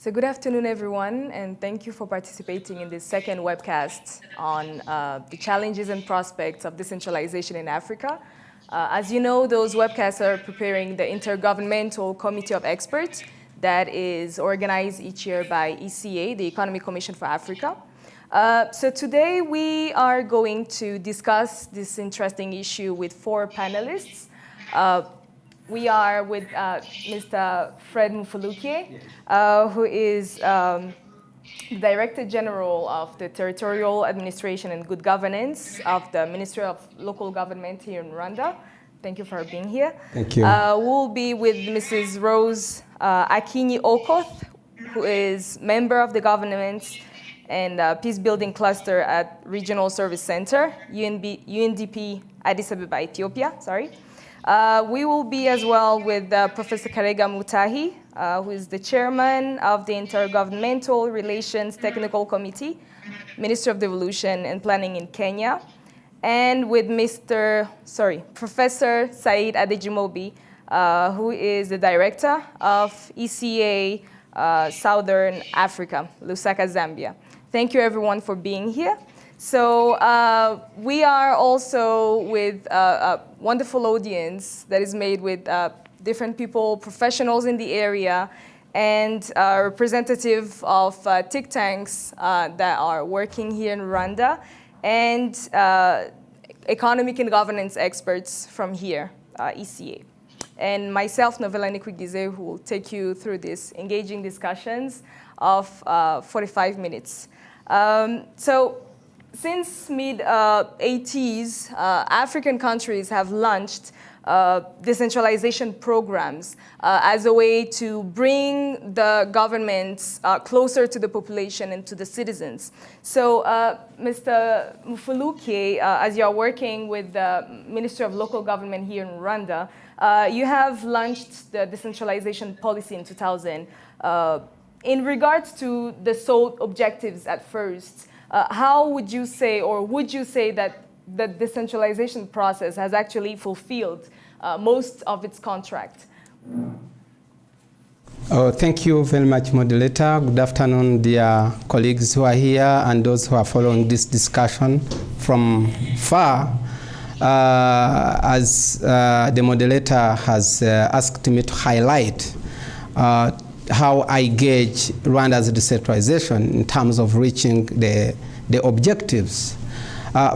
So good afternoon, everyone, and thank you for participating in this second webcast on the challenges and prospects of decentralization in Africa. As you know, those webcasts are preparing the Intergovernmental Committee of Experts that is organized each year by ECA, the Economic Commission for Africa. So today we are going to discuss this interesting issue with four panelists. We are with Mr. Fred Mufulukye, who is Director General of the Territorial Administration and Good Governance of the Ministry of Local Government here in Rwanda. Thank you for being here. Thank you. We'll be with Mrs. Rose Akinyi Okoth, who is member of the government and Peace Building Cluster at Regional Service Center, UNDP, Addis Ababa, Ethiopia, sorry. We will be as well with Professor Karega Mutahi, who is the chairman of the Intergovernmental Relations Technical Committee, Ministry of Devolution and Planning in Kenya, and with Professor Said Adejumobi, who is the director of ECA Southern Africa, Lusaka, Zambia. Thank you everyone for being here. So we are also with a wonderful audience that is made with different people, professionals in the area, and representative of think tanks that are working here in Rwanda, and economic and governance experts from here, ECA. And myself, Novella Nikwigize, who will take you through this engaging discussions of 45 minutes. Since mid-80s, African countries have launched decentralization programs as a way to bring the governments closer to the population and to the citizens. So, Mr. Mufulukye, as you're working with the Ministry of Local Government here in Rwanda, you have launched the decentralization policy in 2000. In regards to the sole objectives at first, how would you say, or would you say that the decentralization process has actually fulfilled most of its contract? Thank you very much, moderator. Good afternoon, dear colleagues who are here and those who are following this discussion from far. As the moderator has asked me to highlight how I gauge Rwanda's decentralization in terms of reaching the objectives.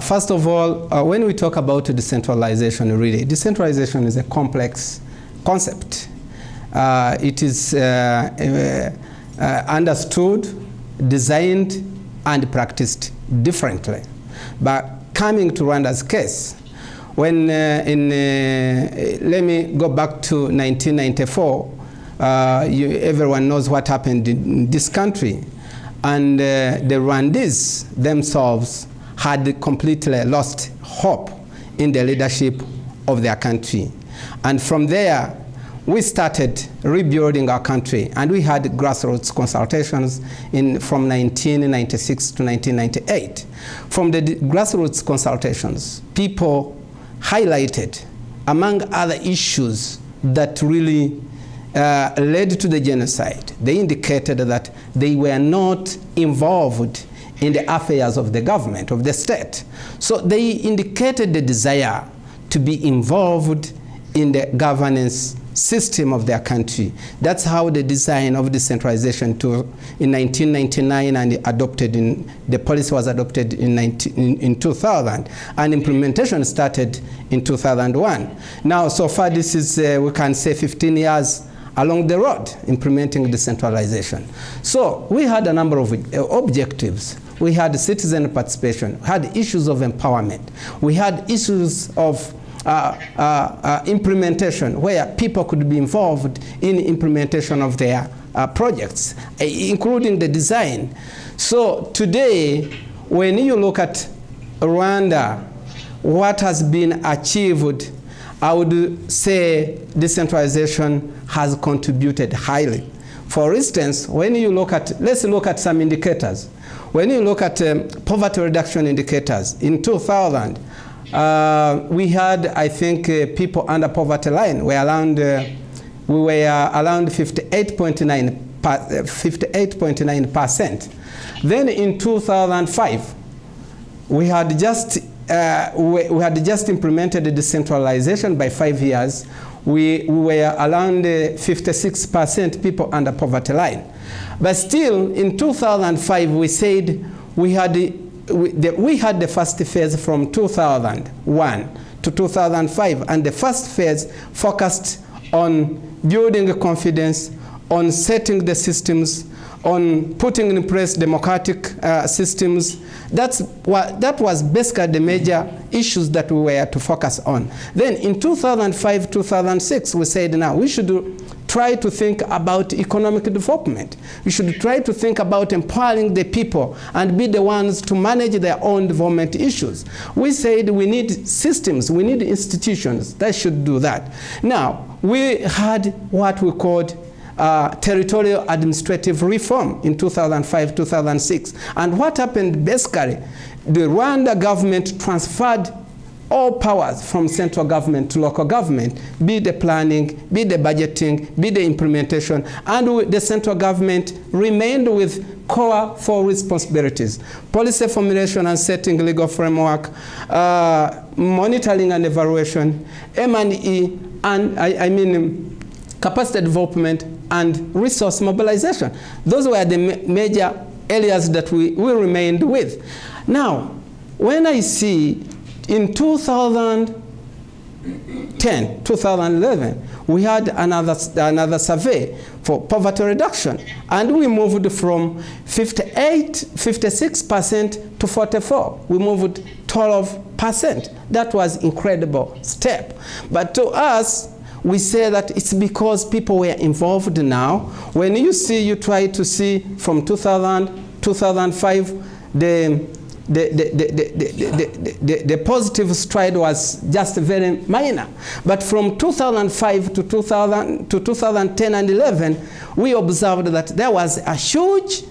First of all, when we talk about decentralization, really, decentralization is a complex concept. It is understood, designed, and practiced differently. But coming to Rwanda's case, when let me go back to 1994, everyone knows what happened in this country. And the Rwandese themselves had completely lost hope in the leadership of their country. And from there, we started rebuilding our country. And we had grassroots consultations from 1996 to 1998. From the grassroots consultations, people highlighted, among other issues that really led to the genocide. They indicated that they were not involved in the affairs of the government, of the state. So they indicated the desire to be involved in the governance system of their country. That's how the design of decentralization in 1999 and the policy was adopted in 2000, and implementation started in 2001. Now, so far this is, we can say 15 years along the road, implementing decentralization. So we had a number of objectives. We had citizen participation, we had issues of empowerment, we had issues of implementation, where people could be involved in implementation of their projects, including the design. So today, when you look at Rwanda, what has been achieved, I would say decentralization has contributed highly. For instance, when you look at, let's look at some indicators. When you look at poverty reduction indicators, in 2000, we had, I think, people under poverty line were around, we were around 58.9 58.9%. Then in 2005, we had just implemented the decentralization by 5 years. We were around 56% people under poverty line. But still, in 2005, we said we had the first phase from 2001 to 2005, and the first phase focused on building confidence, on setting the systems, on putting in place democratic systems. That was basically the major issues that we were to focus on. Then in 2005, 2006, we said now we should try to think about economic development. We should try to think about empowering the people and be the ones to manage their own development issues. We said we need systems, we need institutions that should do that. Now, we had what we called territorial administrative reform in 2005-2006. And what happened basically, the Rwanda government transferred all powers from central government to local government, be the planning, be the budgeting, be the implementation, and the central government remained with core 4 responsibilities: policy formulation and setting legal framework, monitoring and evaluation, M&E, and I mean capacity development, and resource mobilization. Those were the major areas that we remained with. Now, when I see in 2010, 2011, we had another survey for poverty reduction, and we moved from 56% to 44%. We moved 12%. That was an incredible step. But to us, we say that it's because people were involved now. When you try to see from 2000, 2005, the positive stride was just very minor. But from 2005 to 2010 and 11, we observed that there was a huge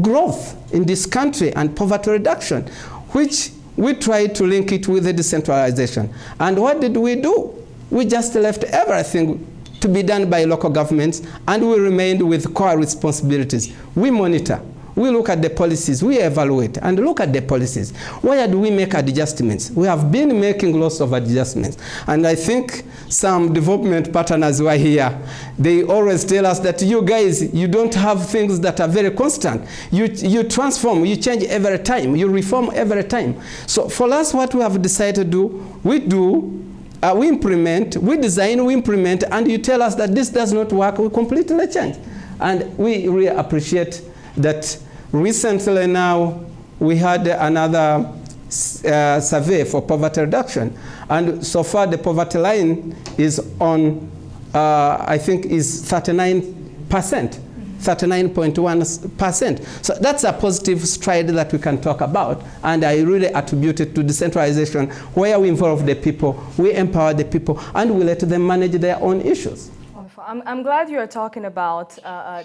growth in this country and poverty reduction, which we tried to link it with the decentralization. And what did we do? We just left everything to be done by local governments, and we remained with core responsibilities. We monitor, we look at the policies, we evaluate, and look at the policies. Where do we make adjustments? We have been making lots of adjustments. And I think some development partners who are here, they always tell us that you guys, you don't have things that are very constant. You transform, you change every time, you reform every time. So for us, what we have decided to do, we implement, we design, we implement, and you tell us that this does not work, we completely change. And we really appreciate that. Recently now, we had another survey for poverty reduction. And so far, the poverty line is on, I think, is 39%. 39.1%. So that's a positive stride that we can talk about, and I really attribute it to decentralization, where we involve the people, we empower the people, and we let them manage their own issues. Wonderful. I'm glad you are talking about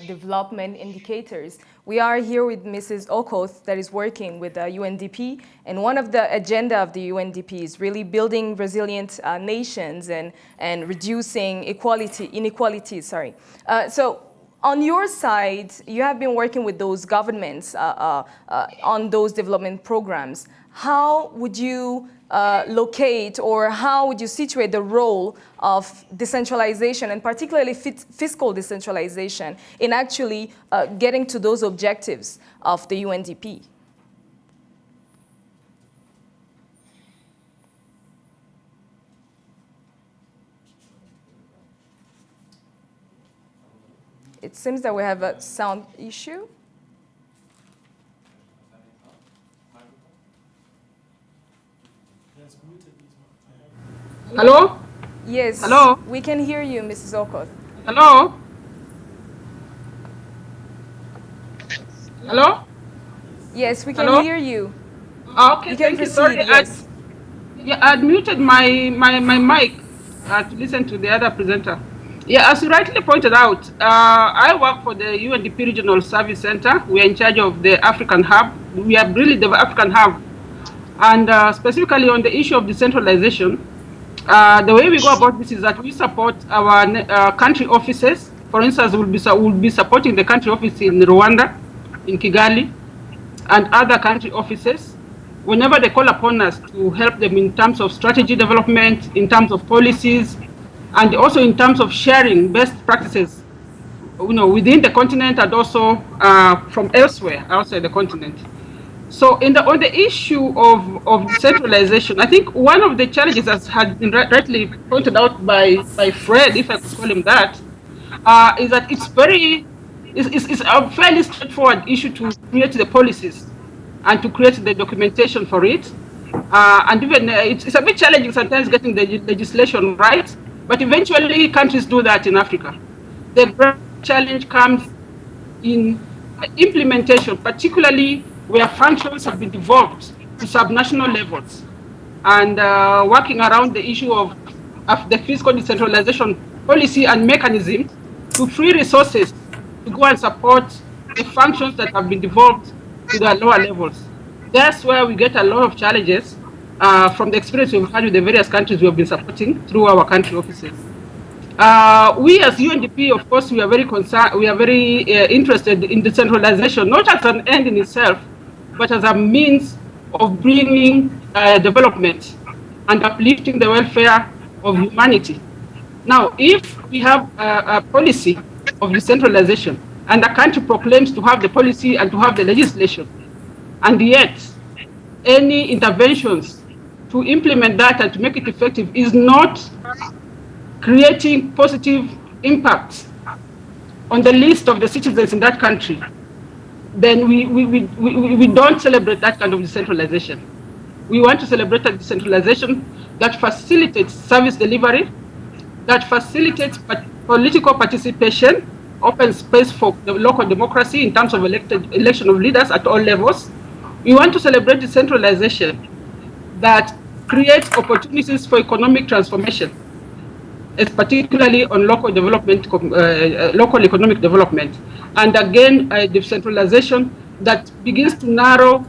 development indicators. We are here with Mrs. Okoth, that is working with the UNDP, and one of the agenda of the UNDP is really building resilient nations and reducing inequalities. So on your side, you have been working with those governments on those development programs. How would you locate, or how would you situate the role of decentralization, and particularly fiscal decentralization, in actually getting to those objectives of the UNDP? It seems that we have a sound issue. Hello? Yes. Hello? We can hear you, Mrs. Okoth. Hello? Hello? Yes, we can Hello? hear you. Okay, You can thank you. proceed, Sorry, yes. I'd muted my mic to listen to the other presenter. Yeah, as you rightly pointed out, I work for the UNDP Regional Service Center. We are in charge of the African Hub. We are really the African Hub. And specifically on the issue of decentralization, the way we go about this is that we support our country offices for instance, will be supporting the country office in Rwanda, in Kigali, and other country offices whenever they call upon us to help them in terms of strategy development, in terms of policies, and also in terms of sharing best practices, within the continent and also from elsewhere, outside the continent. So on the issue of decentralization, I think one of the challenges, as has been rightly pointed out by Fred, if I could call him that, is that it's a fairly straightforward issue to create the policies and to create the documentation for it. And even it's a bit challenging sometimes getting the legislation right, but eventually countries do that in Africa. The challenge comes in implementation, particularly where functions have been devolved to subnational levels, and working around the issue of the fiscal decentralization policy and mechanism to free resources to go and support the functions that have been devolved to the lower levels. That's where we get a lot of challenges from the experience we've had with the various countries we have been supporting through our country offices. We as UNDP, of course, we are very concerned, we are very interested in decentralization, not as an end in itself, but as a means of bringing development and uplifting the welfare of humanity. Now, if we have a policy of decentralization and a country proclaims to have the policy and to have the legislation, and yet any interventions to implement that and to make it effective is not creating positive impacts on the list of the citizens in that country, then we don't celebrate that kind of decentralization. We want to celebrate a decentralization that facilitates service delivery, that facilitates political participation, open space for the local democracy in terms of election of leaders at all levels. We want to celebrate decentralization that creates opportunities for economic transformation, particularly on local development, local economic development. And again, decentralization that begins to narrow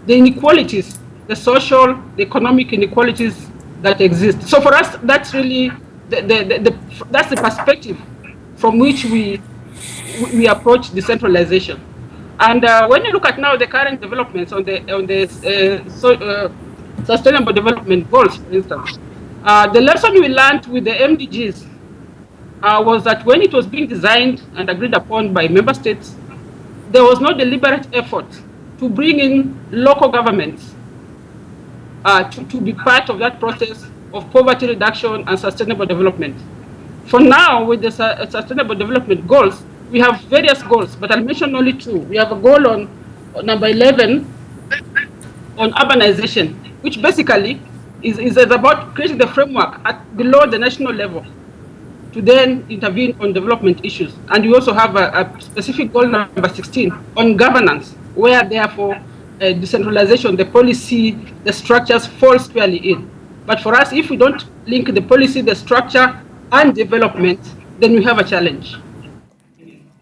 the inequalities, the social, the economic inequalities that exist. So for us, that's really that's the perspective from which we approach decentralization. And when you look at now the current developments on the Sustainable Development Goals, for instance, the lesson we learned with the MDGs was that when it was being designed and agreed upon by member states, there was no deliberate effort to bring in local governments to be part of that process of poverty reduction and sustainable development. For now, with the Sustainable Development Goals, we have various goals, but I'll mention only two. We have a goal on number 11 on urbanization, which basically is about creating the framework below the national level to then intervene on development issues. And we also have a specific goal number 16 on governance, where therefore decentralization, the policy, the structures fall squarely in. But for us, if we don't link the policy, the structure, and development, then we have a challenge.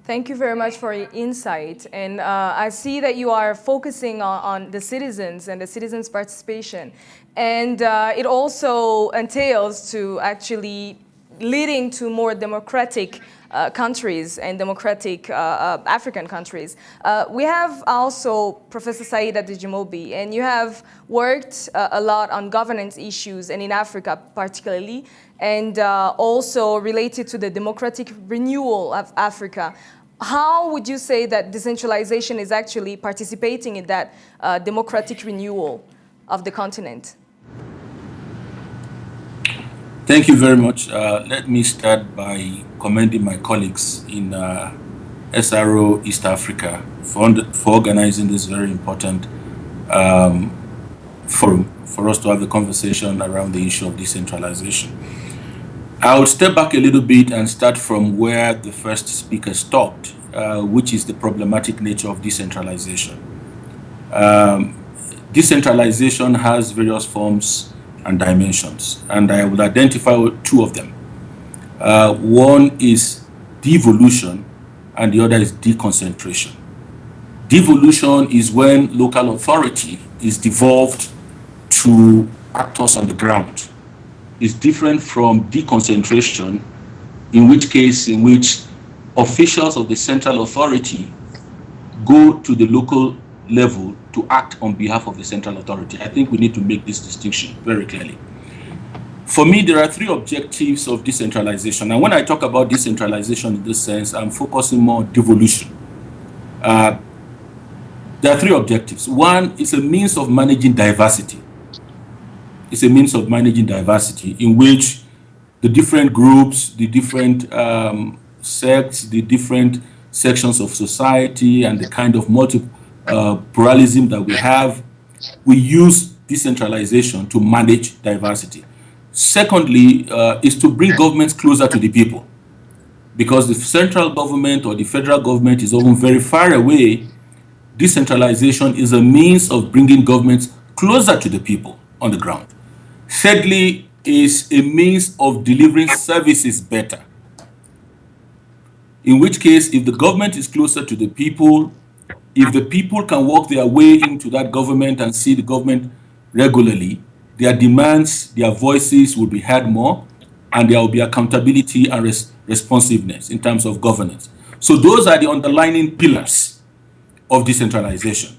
Thank you very much for your insight. And I see that you are focusing on the citizens and the citizens' participation. And it also entails to actually leading to more democratic countries and democratic African countries. We have also Professor Said Adejumobi, and you have worked a lot on governance issues and in Africa particularly, and also related to the democratic renewal of Africa. How would you say that decentralization is actually participating in that democratic renewal of the continent? Thank you very much. Let me start by commending my colleagues in SRO East Africa for organizing this very important forum for us to have a conversation around the issue of decentralization. I'll step back a little bit and start from where the first speaker stopped, which is the problematic nature of decentralization. Decentralization has various forms and dimensions, and I will identify two of them. One is devolution, and the other is deconcentration. Devolution is when local authority is devolved to actors on the ground. It's different from deconcentration, in which officials of the central authority go to the local level to act on behalf of the central authority. I think we need to make this distinction very clearly. For me, there are three objectives of decentralization. And when I talk about decentralization in this sense, I'm focusing more on devolution. There are three objectives. One is a means of managing diversity. It's a means of managing diversity in which the different groups, the different sects, the different sections of society, and the kind of pluralism that we have, we use decentralization to manage diversity. Secondly, is to bring governments closer to the people, because the central government or the federal government is often very far away. Decentralization is a means of bringing governments closer to the people on the ground. Thirdly, is a means of delivering services better. In which case, if the government is closer to the people, if the people can work their way into that government and see the government regularly, their demands, their voices will be heard more, and there will be accountability and responsiveness in terms of governance. So those are the underlying pillars of decentralization,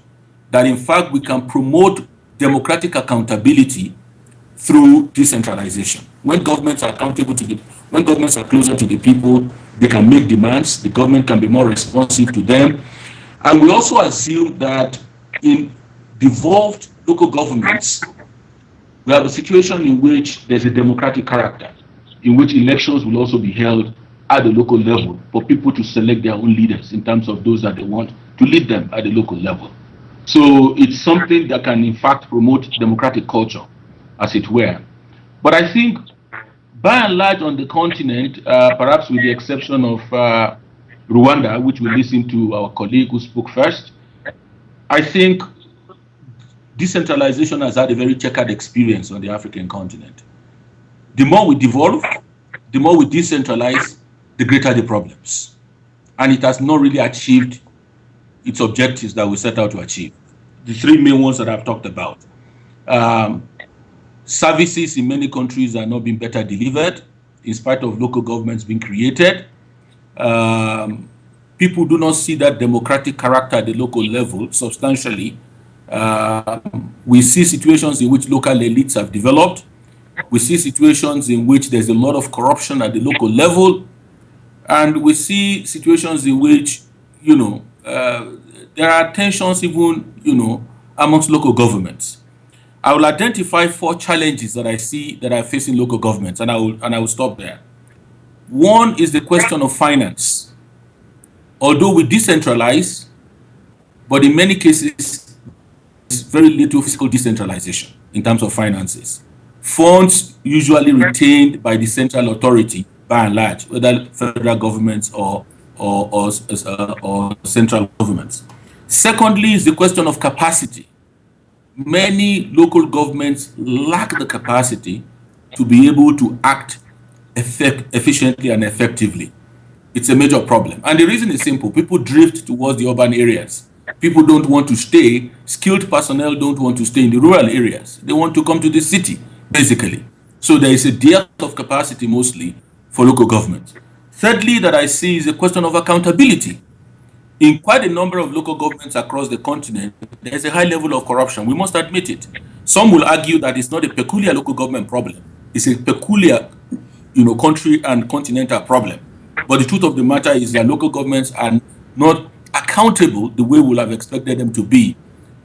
that in fact we can promote democratic accountability through decentralization. When governments are accountable when governments are closer to the people, they can make demands, the government can be more responsive to them. And we also assume that in devolved local governments, we have a situation in which there's a democratic character, in which elections will also be held at the local level for people to select their own leaders in terms of those that they want to lead them at the local level. So it's something that can in fact promote democratic culture, as it were. But I think by and large on the continent, perhaps with the exception of Rwanda, which we listened to our colleague who spoke first, I think decentralization has had a very checkered experience on the African continent. The more we devolve, the more we decentralize, the greater the problems. And it has not really achieved its objectives that we set out to achieve. The three main ones that I've talked about. Services in many countries are not being better delivered, in spite of local governments being created. People do not see that democratic character at the local level substantially. We see situations in which local elites have developed. We see situations in which there's a lot of corruption at the local level. And we see situations in which, there are tensions even, amongst local governments. I will identify 4 challenges that I see that are facing local governments, and I will stop there. One is the question of finance. Although we decentralize, but in many cases, there's very little fiscal decentralization in terms of finances. Funds usually retained by the central authority, by and large, whether federal governments or central governments. Secondly, is the question of capacity. Many local governments lack the capacity to be able to act efficiently and effectively. It's a major problem. And the reason is simple. People drift towards the urban areas. People don't want to stay. Skilled personnel don't want to stay in the rural areas. They want to come to the city, basically. So there is a dearth of capacity mostly for local governments. Thirdly, that I see is a question of accountability. In quite a number of local governments across the continent, there is a high level of corruption. We must admit it. Some will argue that it's not a peculiar local government problem. It's a peculiar, country and continental problem. But the truth of the matter is that local governments are not accountable the way we would have expected them to be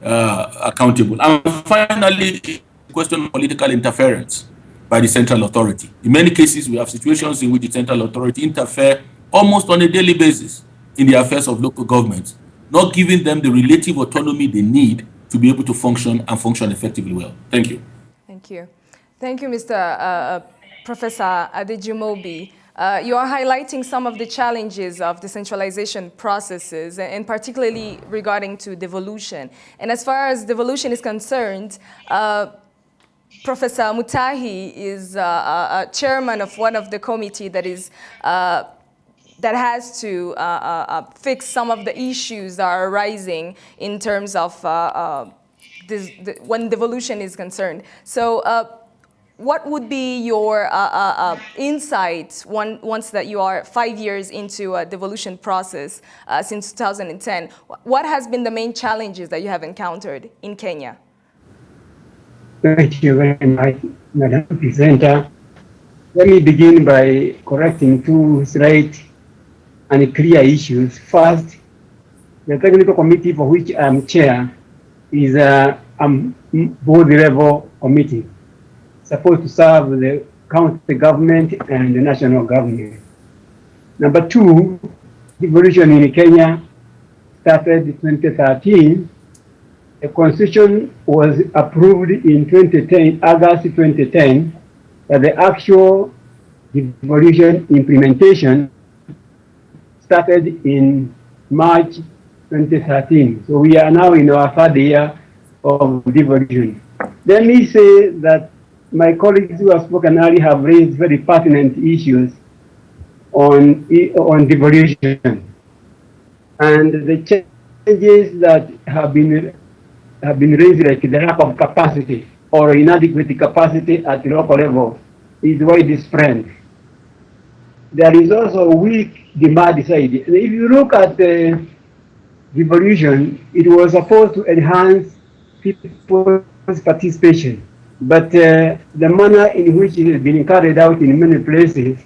accountable. And finally, the question of political interference by the central authority. In many cases, we have situations in which the central authority interfere almost on a daily basis in the affairs of local governments, not giving them the relative autonomy they need to be able to function and function effectively well. Thank you. Thank you. Thank you, Mr. Professor Adejumobi. You are highlighting some of the challenges of decentralization processes, and particularly regarding to devolution. And as far as devolution is concerned, Professor Mutahi is a chairman of one of the committee that is that has to fix some of the issues that are arising in terms of when devolution is concerned. So What would be your insights once that you are 5 years into a devolution process since 2010? What has been the main challenges that you have encountered in Kenya? Thank you very much, Madam Presenter. Let me begin by correcting two slight and clear issues. First, the technical committee for which I'm chair is a board-level committee supposed to serve the county government and the national government. Number two, devolution in Kenya started in 2013. The constitution was approved in 2010, August 2010, but the actual devolution implementation started in March 2013. So we are now in our third year of devolution. Let me say that my colleagues who have spoken earlier have raised very pertinent issues on devolution. And the changes that have been raised, like the lack of capacity or inadequate capacity at the local level, is widespread. There is also a weak demand side. If you look at the devolution, it was supposed to enhance people's participation. But the manner in which it has been carried out in many places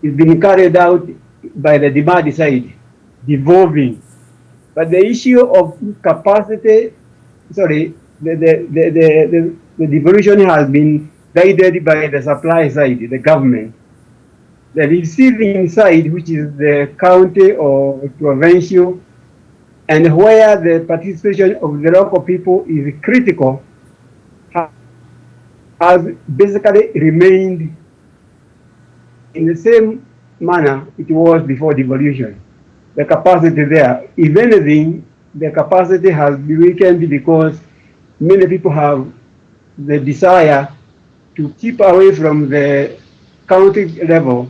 is being carried out by the demand side, devolving. But the issue of capacity, the devolution has been guided by the supply side, the government. The receiving side, which is the county or provincial, and where the participation of the local people is critical, has basically remained in the same manner it was before devolution. The capacity there, if anything, the capacity has been weakened because many people have the desire to keep away from the county level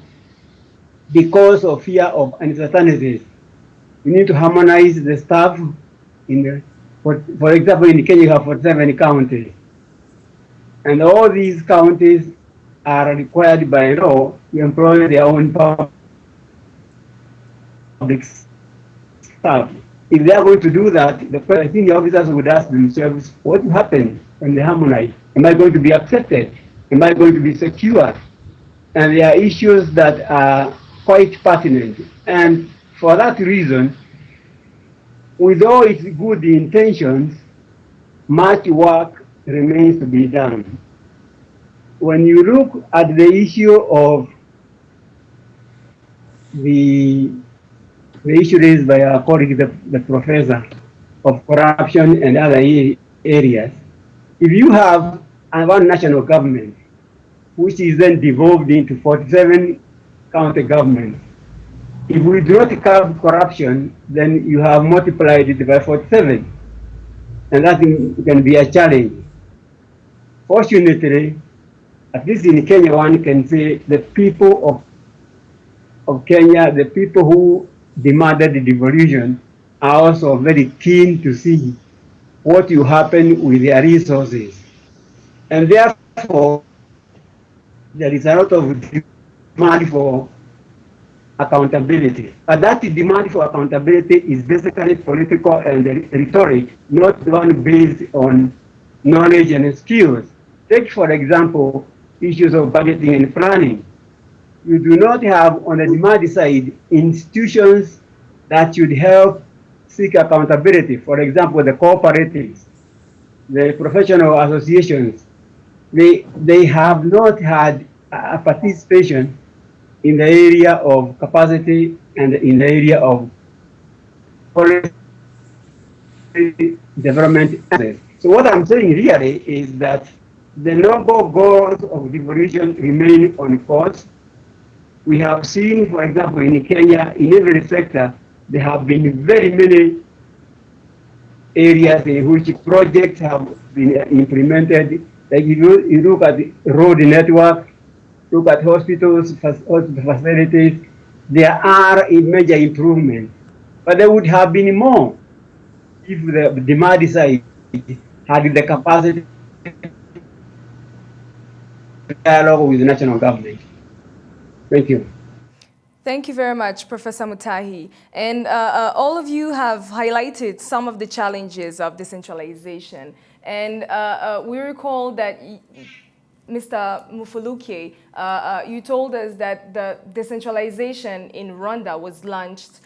because of fear of uncertainties. We need to harmonize the staff in the, for example, in Kenya you have 47 counties. And all these counties are required by law to employ their own public staff. If they are going to do that, I think the officers would ask themselves, what will happen when they harmonize? Am I going to be accepted? Am I going to be secure? And there are issues that are quite pertinent. And for that reason, with all its good intentions, much work remains to be done. When you look at the issue of the issue raised by our colleague, the professor, of corruption and other areas, if you have one national government, which is then devolved into 47 county governments, if we do not curb corruption, then you have multiplied it by 47. And that can be a challenge. Fortunately, at least in Kenya, one can say the people of Kenya, the people who demanded the devolution, are also very keen to see what will happen with their resources. And therefore, there is a lot of demand for accountability. But that demand for accountability is basically political and rhetoric, not one based on knowledge and skills. Take, for example, issues of budgeting and planning. You do not have, on the demand side, institutions that should help seek accountability. For example, the cooperatives, the professional associations, they have not had a participation in the area of capacity and in the area of policy development. So what I'm saying really is that the noble goals of devolution remain on course. We have seen, for example, in Kenya, in every sector, there have been very many areas in which projects have been implemented. Like if you look at the road network, look at hospitals, hospital facilities, there are a major improvement. But there would have been more if the demand side had the capacity dialogue with the national government. Thank you. Thank you very much, Professor Mutahi. And all of you have highlighted some of the challenges of decentralization. And we recall that Mr. Mufulukye, you told us that the decentralization in Rwanda was launched,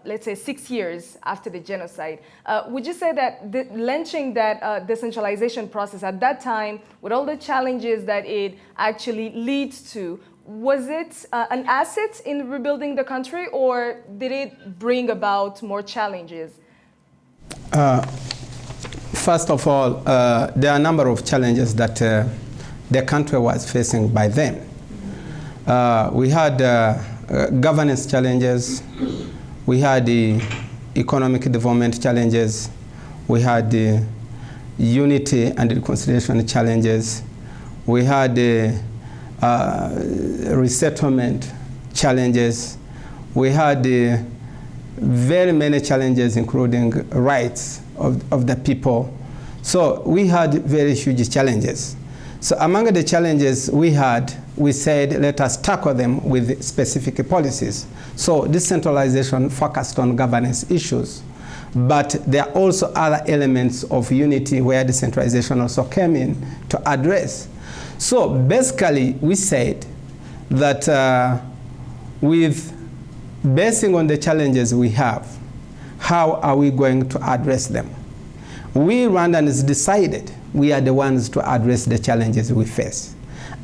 let's say, 6 years after the genocide. Would you say that launching that decentralization process at that time, with all the challenges that it actually leads to, was it an asset in rebuilding the country, or did it bring about more challenges? First of all, there are a number of challenges that the country was facing by then. We had governance challenges, we had the economic development challenges, we had the unity and reconciliation challenges, we had the resettlement challenges, we had very many challenges, including rights of the people. So we had very huge challenges. So among the challenges we had, we said, let us tackle them with specific policies. So decentralization focused on governance issues. But there are also other elements of unity where decentralization also came in to address. So basically, we said that with basing on the challenges we have, how are we going to address them? We Rwandans decided we are the ones to address the challenges we face.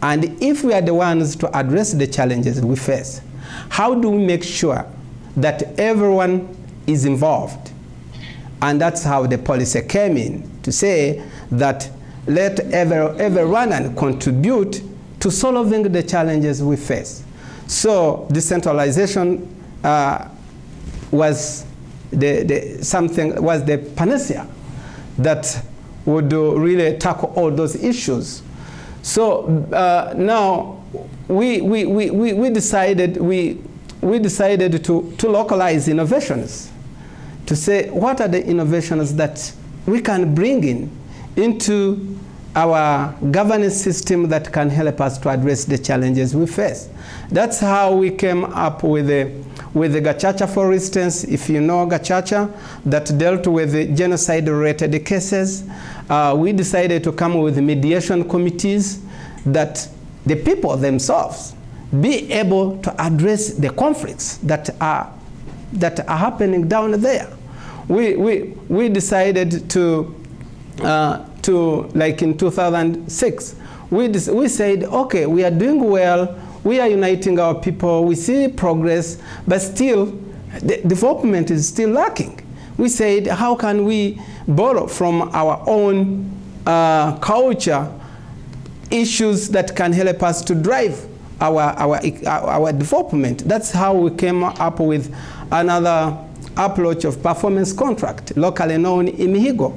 And if we are the ones to address the challenges we face, how do we make sure that everyone is involved? And that's how the policy came in, to say that let everyone contribute to solving the challenges we face. So decentralization was the panacea that would really tackle all those issues. So now we decided to localize innovations, to say what are the innovations that we can bring into our governance system that can help us to address the challenges we face. That's how we came up with the Gacaca, for instance. If you know Gacaca, that dealt with the genocide-related cases. We decided to come with mediation committees that the people themselves be able to address the conflicts that are happening down there. We decided to like in 2006, we said, okay, we are doing well, we are uniting our people, we see progress, but still, the development is still lacking. We said, how can we borrow from our own culture issues that can help us to drive our development? That's how we came up with another approach of performance contract, locally known Imihigo.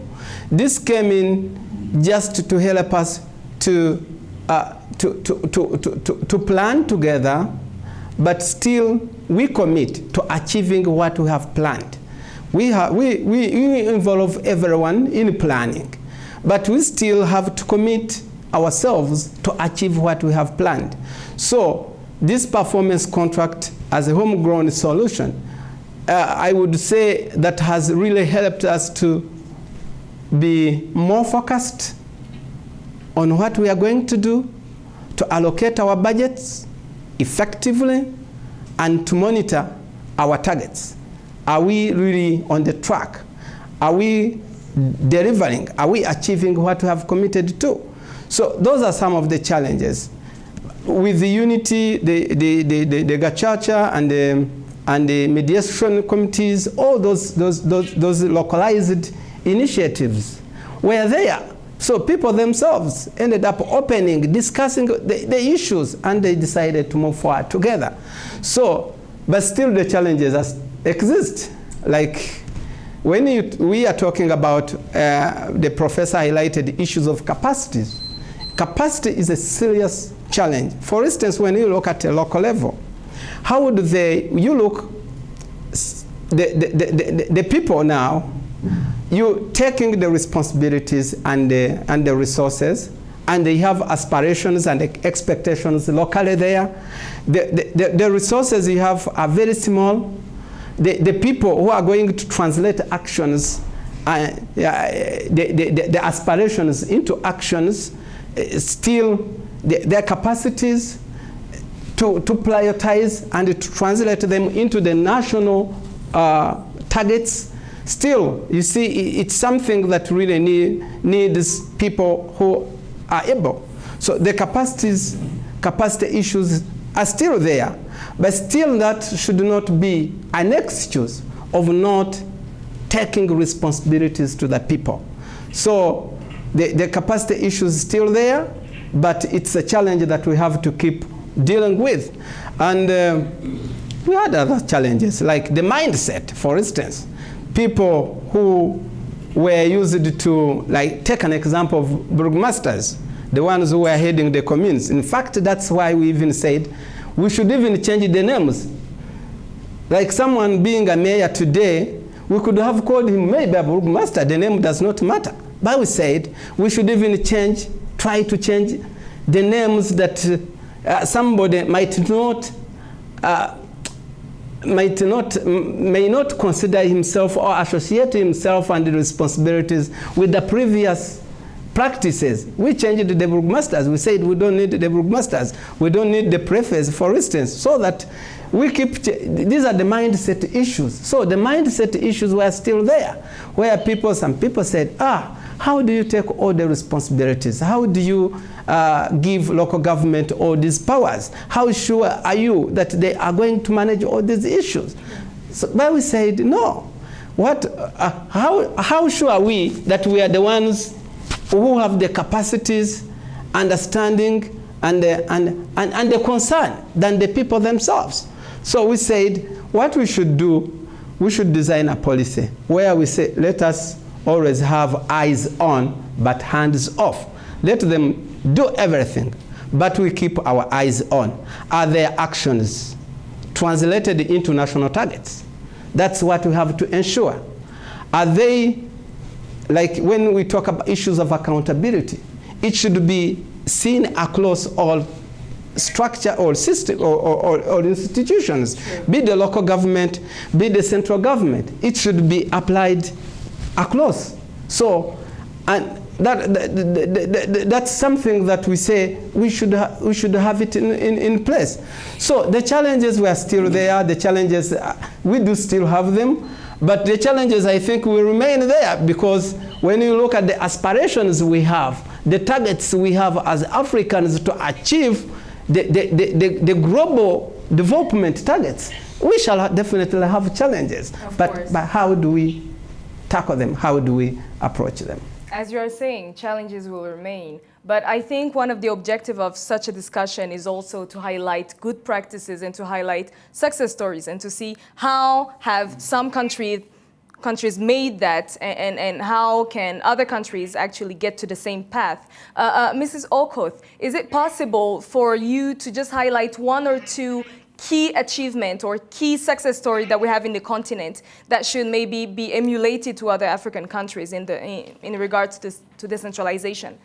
This came in just to help us to plan together, but still we commit to achieving what we have planned. We involve everyone in planning, but we still have to commit ourselves to achieve what we have planned. So this performance contract as a homegrown solution, I would say that has really helped us to be more focused on what we are going to do, to allocate our budgets effectively, and to monitor our targets. Are we really on the track? Are we delivering? Are we achieving what we have committed to? So those are some of the challenges. With the unity, the Gacaca and the mediation committees, all those localized initiatives were there. So people themselves ended up opening, discussing the issues, and they decided to move forward together. So, but still the challenges exist. Like when we are talking about, the professor highlighted issues of capacities. Capacity is a serious challenge. For instance, when you look at a local level, how would you look, the people now, you taking the responsibilities and the resources and they have aspirations and expectations locally there. The resources you have are very small. The people who are going to translate actions, the aspirations into actions, still their capacities to prioritize and to translate them into the national targets. Still, you see, it's something that really needs people who are able. So the capacity issues are still there, but still that should not be an excuse of not taking responsibilities to the people. So the capacity issue is still there, but it's a challenge that we have to keep dealing with. And we had other challenges, like the mindset, for instance. People who were used to, like, take an example of burgomasters, the ones who were heading the communes. In fact, that's why we even said we should even change the names. Like someone being a mayor today, we could have called him maybe a burgomaster. The name does not matter. But we said we should even try to change the names that somebody may not consider himself or associate himself and the responsibilities with the previous practices. We changed the burgomasters. We said we don't need the burgomasters. We don't need the prefects, for instance, so that we keep, these are the mindset issues. So the mindset issues were still there, where some people said, how do you take all the responsibilities? How do you give local government all these powers? How sure are you that they are going to manage all these issues? So, but we said, no. How sure are we that we are the ones who have the capacities, understanding, and the concern than the people themselves? So we said, what we should do, we should design a policy where we say, let us always have eyes on, but hands off. Let them do everything, but we keep our eyes on. Are their actions translated into national targets? That's what we have to ensure. Are they, like when we talk about issues of accountability, it should be seen across all structure or system or institutions, be the local government, be the central government. It should be applied across. So, and that's something that we say we should have it in place. So the challenges were still there. The challenges, we do still have them. But the challenges, I think, will remain there, because when you look at the aspirations we have, the targets we have as Africans to achieve the global development targets, we shall definitely have challenges. But how do we tackle them? How do we approach them? As you are saying, challenges will remain. But I think one of the objectives of such a discussion is also to highlight good practices and to highlight success stories and to see how have some countries made that, and how can other countries actually get to the same path. Mrs. Okoth, is it possible for you to just highlight one or two key achievement or key success story that we have in the continent that should maybe be emulated to other African countries in regards to decentralization?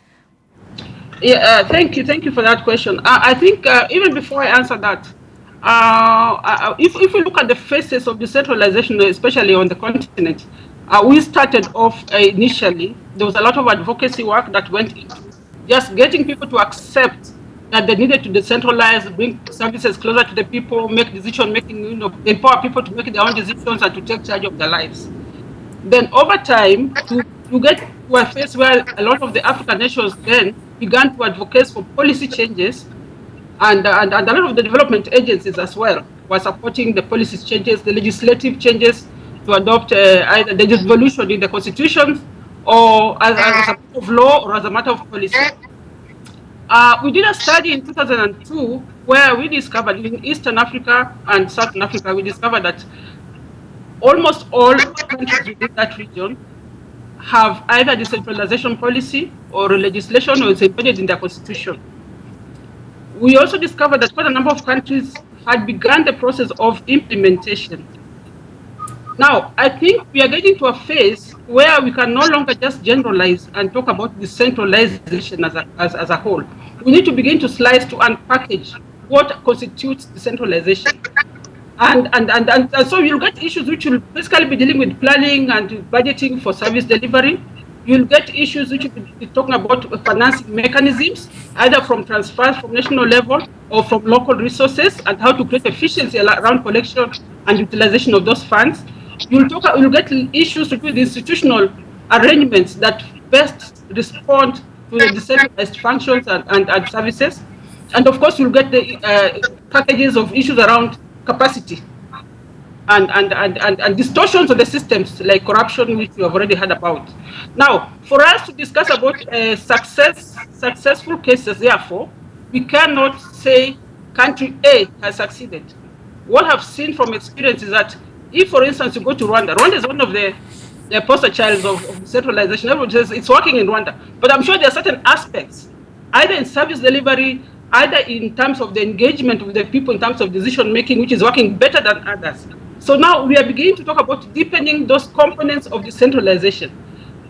Yeah, thank you for that question. I think even before I answer that, if we look at the phases of decentralization, especially on the continent, we started off initially, there was a lot of advocacy work that went into just getting people to accept that they needed to decentralize, bring services closer to the people, make decision-making, empower people to make their own decisions and to take charge of their lives. Then over time, you get to a phase where a lot of the African nations then began to advocate for policy changes, and a lot of the development agencies as well were supporting the policy changes, the legislative changes to adopt either the devolution in the constitution or as a matter of law or as a matter of policy. We did a study in 2002 where we discovered in Eastern Africa and Southern Africa, we discovered that almost all countries within that region have either decentralization policy or legislation, or it's embedded in their constitution. We also discovered that quite a number of countries had begun the process of implementation. Now, I think we are getting to a phase where we can no longer just generalize and talk about decentralization as a whole. We need to begin to slice to unpackage what constitutes decentralization. And so you'll get issues which will basically be dealing with planning and budgeting for service delivery. You'll get issues which will be talking about financing mechanisms, either from transfers from national level or from local resources, and how to create efficiency around collection and utilization of those funds. You'll get issues to do with institutional arrangements that best respond to the decentralized functions and services. And of course, you'll get the packages of issues around capacity and distortions of the systems like corruption, which we have already heard about. Now, for us to discuss about successful cases, therefore, we cannot say country A has succeeded. What I've seen from experience is that if, for instance, you go to Rwanda, Rwanda is one of the poster childs of decentralization. Everybody says it's working in Rwanda, but I'm sure there are certain aspects, either in service delivery, either in terms of the engagement with the people, in terms of decision making, which is working better than others. So now we are beginning to talk about deepening those components of decentralization.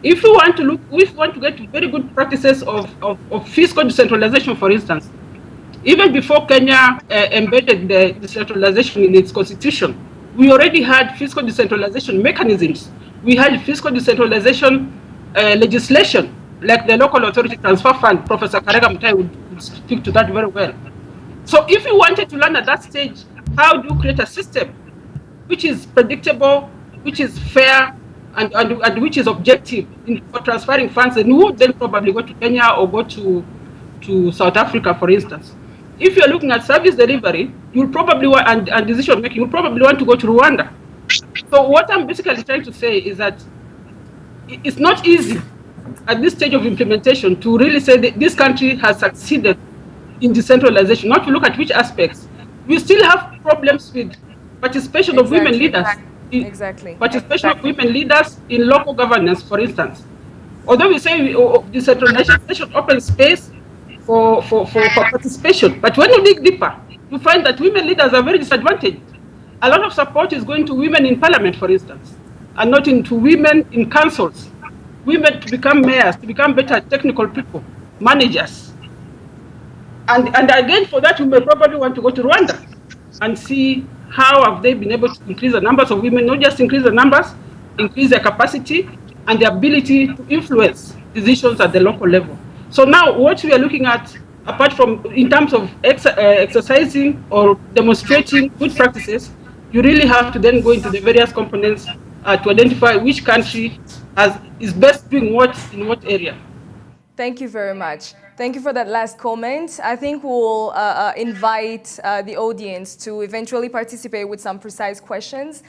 If we want to get very good practices of fiscal decentralization, for instance, even before Kenya embedded the decentralization in its constitution, we already had fiscal decentralization mechanisms. We had fiscal decentralization legislation, like the local authority transfer fund. Professor Karega Mutahi would speak to that very well. So if you wanted to learn at that stage, how do you create a system which is predictable, which is fair, and which is objective for transferring funds, and you would then probably go to Kenya or go to South Africa, for instance. If you're looking at service delivery, you'll probably want, and decision making, you'll probably want to go to Rwanda. So what I'm basically trying to say is that it's not easy at this stage of implementation to really say that this country has succeeded in decentralization, not to look at which aspects. We still have problems with participation of women leaders. Participation of women leaders in local governance, for instance. Although we say decentralization opens space for participation, but when you dig deeper, you find that women leaders are very disadvantaged. A lot of support is going to women in parliament, for instance, and not into women in councils. Women to become mayors, to become better technical people, managers. And again, for that, we may probably want to go to Rwanda and see how have they been able to increase the numbers of women, not just increase the numbers, increase their capacity and the ability to influence decisions at the local level. So now what we are looking at, apart from in terms of exercising or demonstrating good practices, you really have to then go into the various components to identify which country is best doing what in what area. Thank you very much. Thank you for that last comment. I think we'll invite the audience to eventually participate with some precise questions.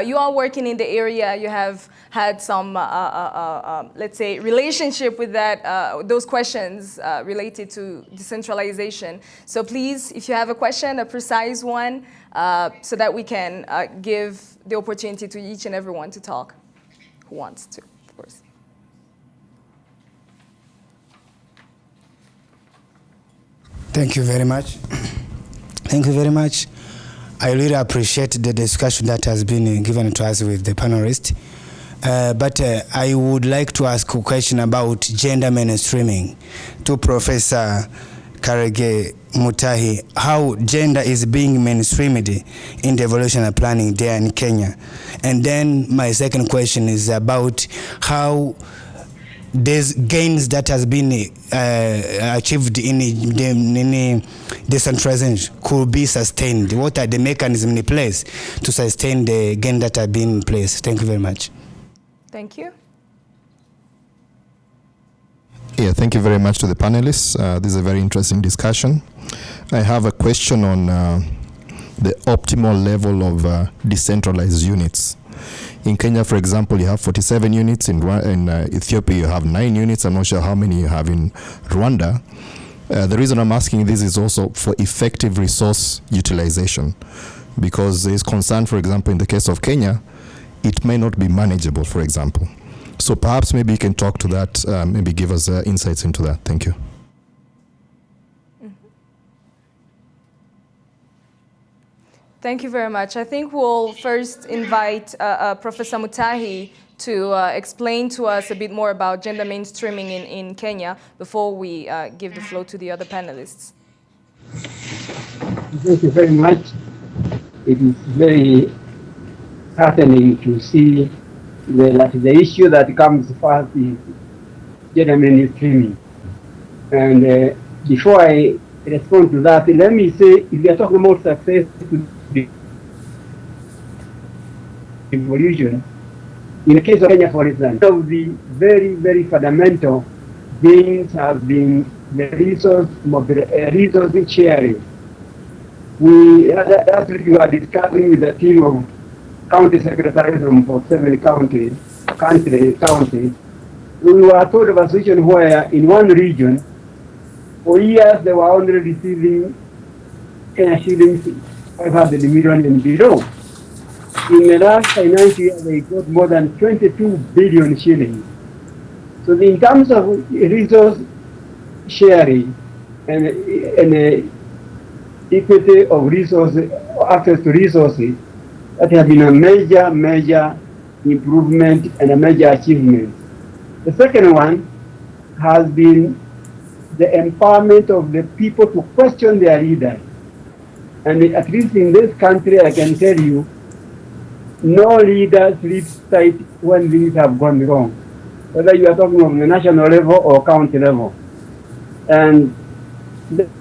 You are working in the area. You have had some, let's say, relationship with those questions related to decentralization. So please, if you have a question, a precise one, so that we can give the opportunity to each and everyone to talk who wants to, of course. Thank you very much. Thank you very much. I really appreciate the discussion that has been given to us with the panelists. But I would like to ask a question about gender mainstreaming to Professor Karega Mutahi, how gender is being mainstreamed in devolution and planning there in Kenya. And then my second question is about how these gains that has been achieved in decentralization could be sustained. What are the mechanisms in place to sustain the gain that have been in place? Thank you very much. Thank you. Yeah, thank you very much to the panelists. This is a very interesting discussion. I have a question on the optimal level of decentralized units. In Kenya, for example, you have 47 units. In Ethiopia, you have 9 units. I'm not sure how many you have in Rwanda. The reason I'm asking this is also for effective resource utilization, because there is concern, for example, in the case of Kenya, it may not be manageable, for example. So perhaps maybe you can talk to that, maybe give us insights into that. Thank you. Thank you very much. I think we'll first invite Professor Mutahi to explain to us a bit more about gender mainstreaming in Kenya before we give the floor to the other panelists. Thank you very much. It is very heartening to see the issue that comes first is gender mainstreaming. And before I respond to that, let me say, if we are talking about success to the devolution, in the case of Kenya, for example, one of the very, very fundamental things have been the resource sharing. Last week we were discussing with a team of county secretaries from 7 counties. We were told of a situation where in one region, for years they were only receiving Kenya shillings 500 million and below. In the last financial year, they got more than 22 billion shillings. So in terms of resource sharing and equity of resources, access to resources, that has been a major improvement and a major achievement. The second one has been the empowerment of the people to question their leaders. And at least in this country, I can tell you, no leader sleeps tight when things have gone wrong, whether you are talking on the national level or county level. And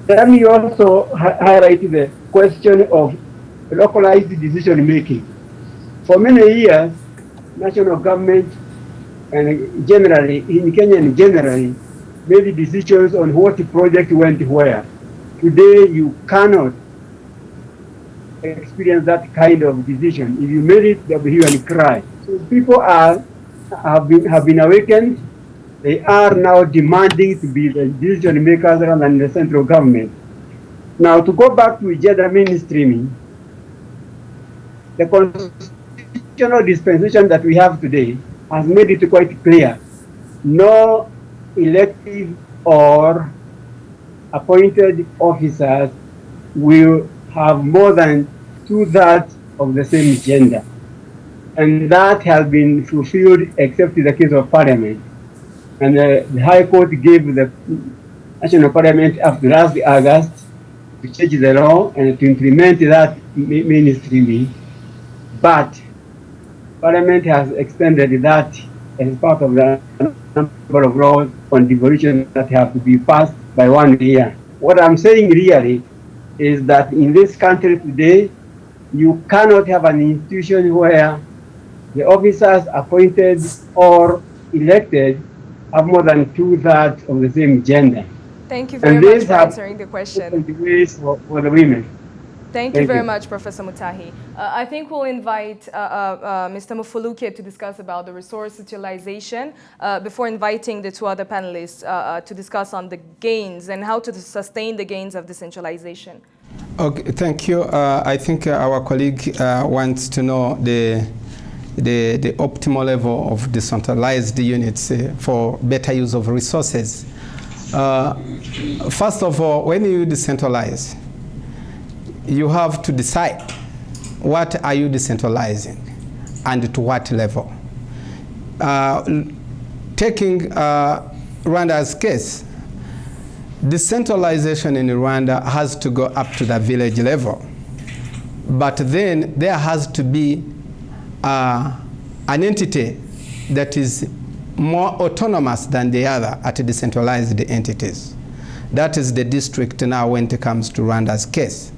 let me also highlight the question of localized decision making. For many years, national government and generally, in Kenya generally, made decisions on what project went where. Today, you cannot experience that kind of decision. If you made it, they'll be here and cry. So people have been awakened. They are now demanding to be the decision makers rather than the central government. Now, to go back to gender mainstreaming, the constitutional dispensation that we have today has made it quite clear. No elective or appointed officers will have more than 2/3 of the same gender. And that has been fulfilled except in the case of Parliament. And the High Court gave the National Parliament up to last August to change the law and to implement that mainstreaming. But Parliament has extended that as part of the number of laws on devolution that have to be passed by 1 year. What I'm saying really is that in this country today, you cannot have an institution where the officers appointed or elected have more than 2/3 of the same gender. Thank you very much for answering the question. Ways for the women. Thank you very much, Professor Mutahi. I think we'll invite Mr. Mufulukye to discuss about the resource utilization before inviting the two other panelists to discuss on the gains and how to sustain the gains of decentralization. Okay, thank you. I think our colleague wants to know the optimal level of decentralized units for better use of resources. First of all, when you decentralize, you have to decide what are you decentralizing and to what level. Taking Rwanda's case, decentralization in Rwanda has to go up to the village level. But then there has to be an entity that is more autonomous than the other at decentralized entities. That is the district now when it comes to Rwanda's case.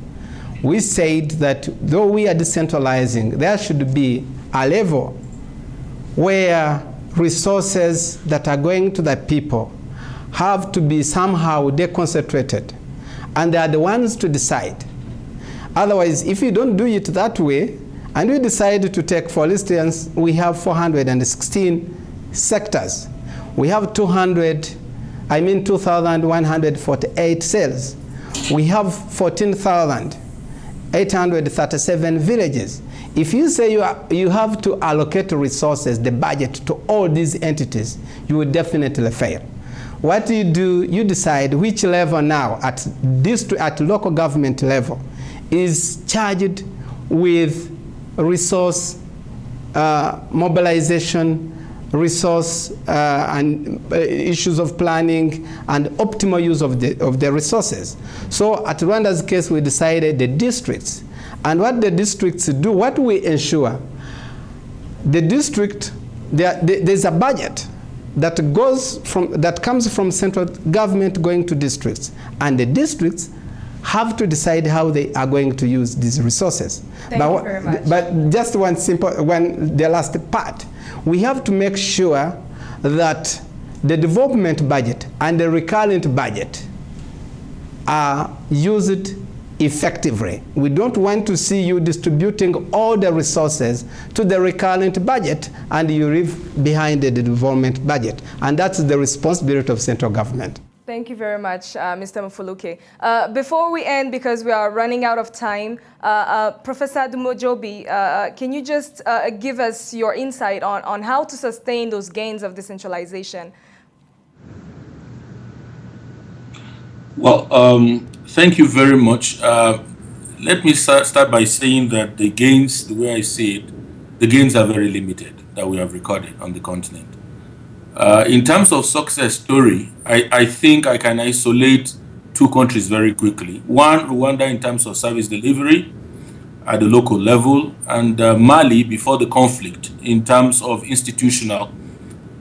We said that though we are decentralizing, there should be a level where resources that are going to the people have to be somehow deconcentrated, and they are the ones to decide. Otherwise, if you don't do it that way, and we decide to take, for instance, we have 416 sectors. We have 2,148 cells. We have 14,837 villages. If you say you have to allocate resources, the budget to all these entities, you will definitely fail. What you do, you decide which level now at local government level is charged with resource mobilization, resource and issues of planning, and optimal use of the resources. So at Rwanda's case, we decided the districts. And what the districts do, what we ensure, the district, there's a budget that comes from central government going to districts, and the districts have to decide how they are going to use these resources. Thank you very much. But just the last part, we have to make sure that the development budget and the recurrent budget are used effectively. We don't want to see you distributing all the resources to the recurrent budget and you leave behind the development budget. And that's the responsibility of central government. Thank you very much, Mr. Mufulukye. Before we end, because we are running out of time, Professor Adejumobi, can you just give us your insight on how to sustain those gains of decentralization? Well, thank you very much. Let me start by saying that the gains, the way I see it, the gains are very limited that we have recorded on the continent. In terms of success story, I think I can isolate two countries very quickly. One, Rwanda in terms of service delivery at the local level, and Mali before the conflict in terms of institutional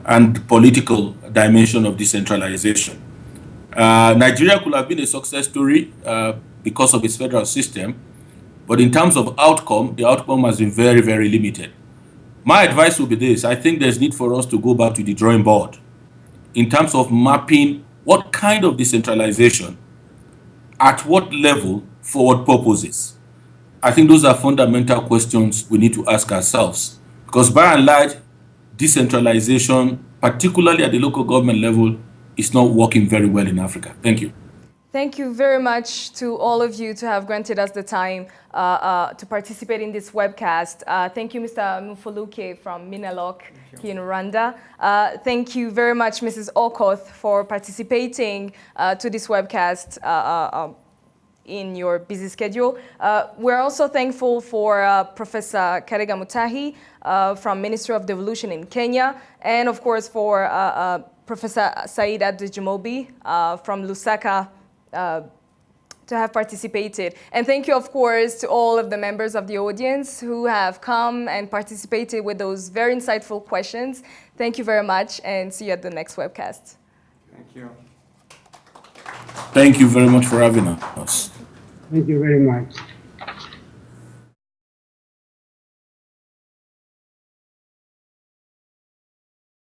and political dimension of decentralization. Nigeria could have been a success story because of its federal system, but in terms of outcome, the outcome has been very, very limited. My advice would be this: I think there's need for us to go back to the drawing board in terms of mapping what kind of decentralization, at what level, for what purposes. I think those are fundamental questions we need to ask ourselves, because by and large, decentralization, particularly at the local government level, is not working very well in Africa. Thank you. Thank you very much to all of you to have granted us the time to participate in this webcast. Thank you, Mr. Mufulukye from Minalok here in Rwanda. Thank you very much, Mrs. Okoth, for participating to this webcast in your busy schedule. We're also thankful for Professor Karega Mutahi from Ministry of Devolution in Kenya, and of course for Professor Said Adejumobi from Lusaka, to have participated. And thank you, of course, to all of the members of the audience who have come and participated with those very insightful questions. Thank you very much, and see you at the next webcast. Thank you. Thank you very much for having us. Thank you very much.